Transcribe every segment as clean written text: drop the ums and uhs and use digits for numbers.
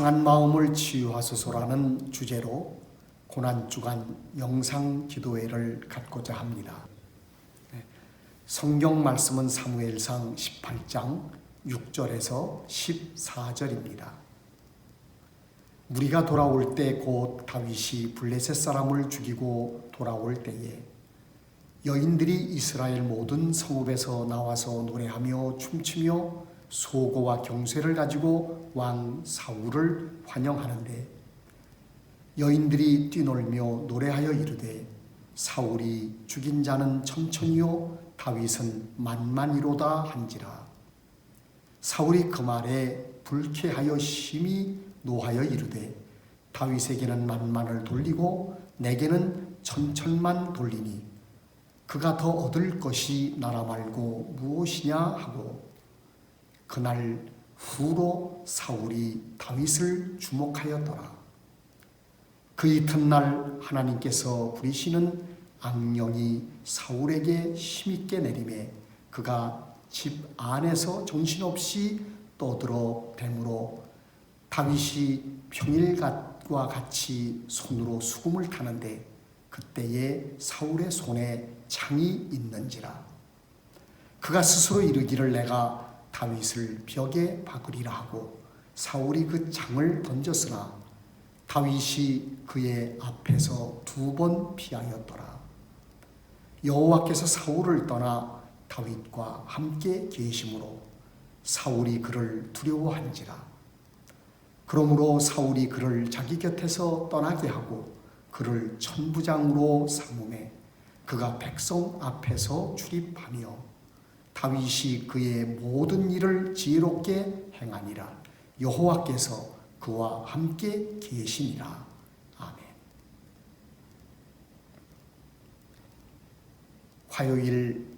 상한 마음을 치유하소서라는 주제로 고난주간 영상 기도회를 갖고자 합니다. 성경 말씀은 사무엘상 18장 6절에서 14절입니다. 무리가 돌아올 때 곧 다윗이 블레셋 사람을 죽이고 돌아올 때에 여인들이 이스라엘 모든 성읍에서 나와서 노래하며 춤추며 소고와 경쇠를 가지고 왕 사울을 환영하는데 여인들이 뛰놀며 노래하여 이르되 사울이 죽인 자는 천천히요 다윗은 만만이로다 한지라. 사울이 그 말에 불쾌하여 심히 노하여 이르되 다윗에게는 만만을 돌리고 내게는 천천만 돌리니 그가 더 얻을 것이 나라 말고 무엇이냐 하고 그날 후로 사울이 다윗을 주목하였더라. 그 이튿날 하나님께서 부리시는 악령이 사울에게 힘있게 내림에 그가 집 안에서 정신없이 떠들어 뱀으로 다윗이 평일과 같이 손으로 수금을 타는데 그때에 사울의 손에 창이 있는지라. 그가 스스로 이르기를 내가 다윗을 벽에 박으리라 하고 사울이 그 창을 던졌으나 다윗이 그의 앞에서 2번 피하였더라. 여호와께서 사울을 떠나 다윗과 함께 계심으로 사울이 그를 두려워한지라. 그러므로 사울이 그를 자기 곁에서 떠나게 하고 그를 천부장으로 삼음해 그가 백성 앞에서 출입하며 다윗이 그의 모든 일을 지혜롭게 행하니라. 여호와께서 그와 함께 계시니라. 아멘. 화요일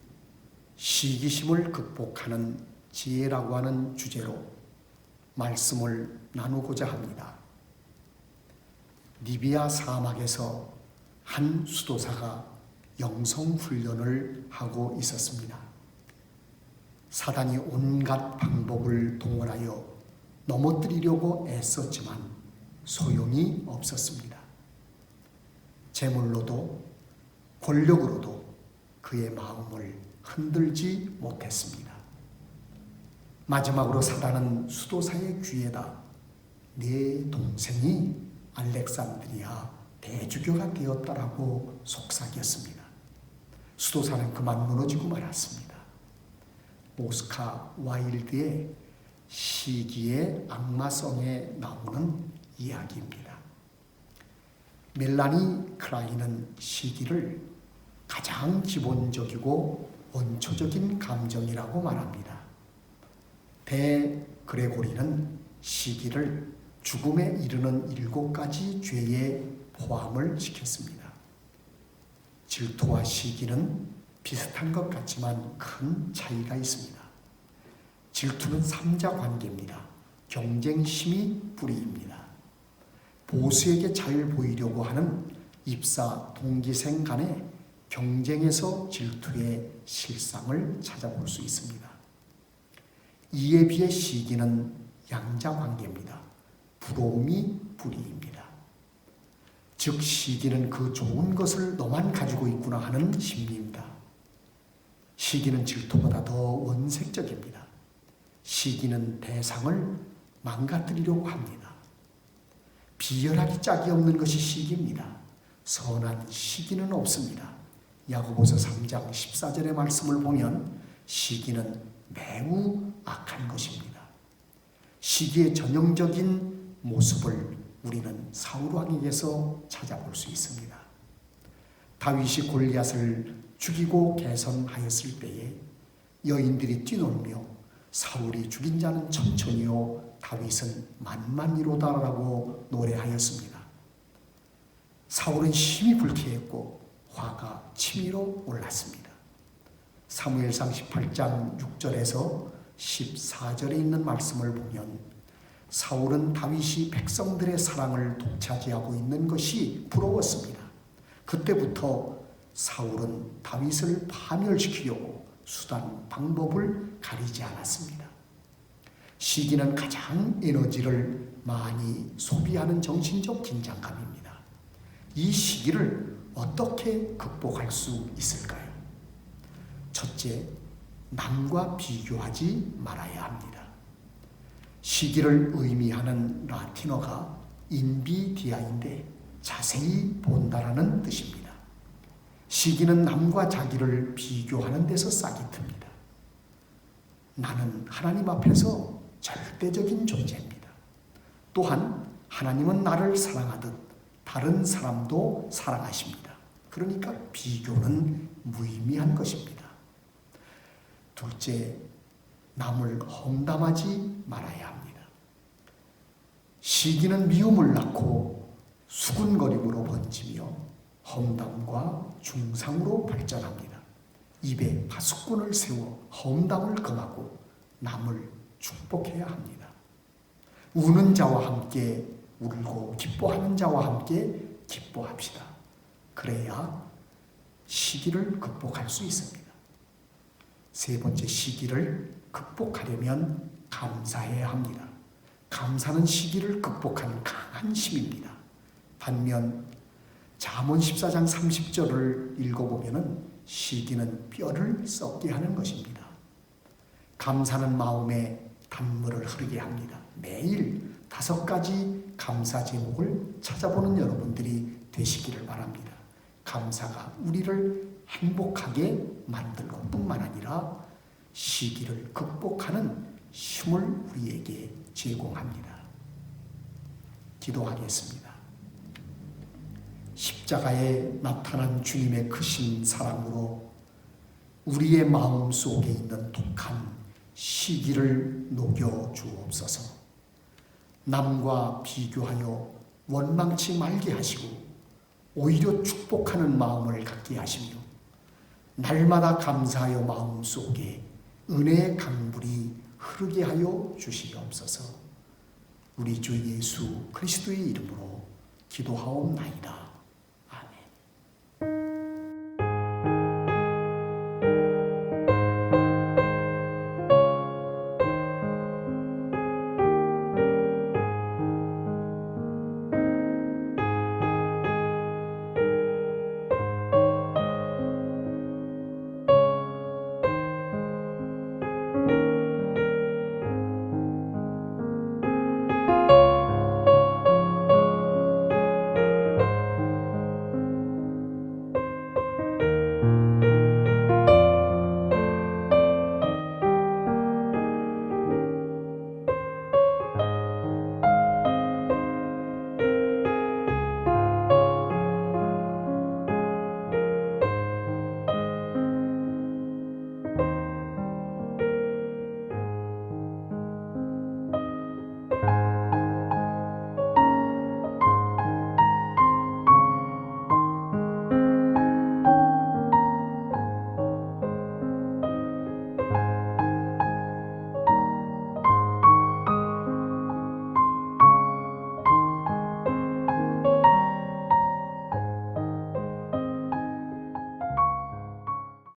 시기심을 극복하는 지혜라고 하는 주제로 말씀을 나누고자 합니다. 리비아 사막에서 한 수도사가 영성훈련을 하고 있었습니다. 사단이 온갖 방법을 동원하여 넘어뜨리려고 애썼지만 소용이 없었습니다. 재물로도 권력으로도 그의 마음을 흔들지 못했습니다. 마지막으로 사단은 수도사의 귀에다 네 동생이 알렉산드리아 대주교가 되었다라고 속삭였습니다. 수도사는 그만 무너지고 말았습니다. 오스카 와일드의 시기의 악마성에 나오는 이야기입니다. 멜라니 클라인은 시기를 가장 기본적이고 원초적인 감정이라고 말합니다. 대 그레고리는 시기를 죽음에 이르는 7가지 죄에 포함을 시켰습니다. 질투와 시기는 비슷한 것 같지만 큰 차이가 있습니다. 질투는 3자 관계입니다. 경쟁심이 뿌리입니다. 보수에게 잘 보이려고 하는 입사 동기생 간의 경쟁에서 질투의 실상을 찾아볼 수 있습니다. 이에 비해 시기는 양자 관계입니다. 부러움이 뿌리입니다. 즉 시기는 그 좋은 것을 너만 가지고 있구나 하는 심리입니다. 시기는 질투보다 더 원색적입니다. 시기는 대상을 망가뜨리려고 합니다. 비열하기 짝이 없는 것이 시기입니다. 선한 시기는 없습니다. 야고보서 3장 14절의 말씀을 보면 시기는 매우 악한 것입니다. 시기의 전형적인 모습을 우리는 사울 왕에게서 찾아볼 수 있습니다. 다윗이 골리앗을 죽이고 개선하였을 때에 여인들이 뛰놀며 사울이 죽인 자는 천천히요 다윗은 만만이로다라고 노래하였습니다. 사울은 심히 불쾌했고 화가 치밀어 올랐습니다. 사무엘상 18장 6절에서 14절에 있는 말씀을 보면 사울은 다윗이 백성들의 사랑을 독차지하고 있는 것이 부러웠습니다. 그때부터 사울은 다윗을 파멸시키려고 수단 방법을 가리지 않았습니다. 시기는 가장 에너지를 많이 소비하는 정신적 긴장감입니다. 이 시기를 어떻게 극복할 수 있을까요? 첫째, 남과 비교하지 말아야 합니다. 시기를 의미하는 라틴어가 인비디아인데 자세히 본다라는 뜻입니다. 시기는 남과 자기를 비교하는 데서 싹이 틉니다. 나는 하나님 앞에서 절대적인 존재입니다. 또한 하나님은 나를 사랑하듯 다른 사람도 사랑하십니다. 그러니까 비교는 무의미한 것입니다. 둘째, 남을 험담하지 말아야 합니다. 시기는 미움을 낳고 수군거림으로 번지며 험담과 중상으로 발전합니다. 입에 파수꾼을 세워 험담을 금하고 남을 축복해야 합니다. 우는 자와 함께 울고 기뻐하는 자와 함께 기뻐합시다. 그래야 시기를 극복할 수 있습니다. 세 번째, 시기를 극복하려면 감사해야 합니다. 감사는 시기를 극복하는 강한 힘입니다. 반면 잠언 14장 30절을 읽어보면 시기는 뼈를 썩게 하는 것입니다. 감사는 마음에 단물을 흐르게 합니다. 매일 5가지 감사 제목을 찾아보는 여러분들이 되시기를 바랍니다. 감사가 우리를 행복하게 만들 것뿐만 아니라 시기를 극복하는 힘을 우리에게 제공합니다. 기도하겠습니다. 십자가에 나타난 주님의 크신 사랑으로 우리의 마음 속에 있는 독한 시기를 녹여 주옵소서. 남과 비교하여 원망치 말게 하시고 오히려 축복하는 마음을 갖게 하시며 날마다 감사하여 마음 속에 은혜의 강물이 흐르게 하여 주시옵소서. 우리 주 예수 그리스도의 이름으로 기도하옵나이다.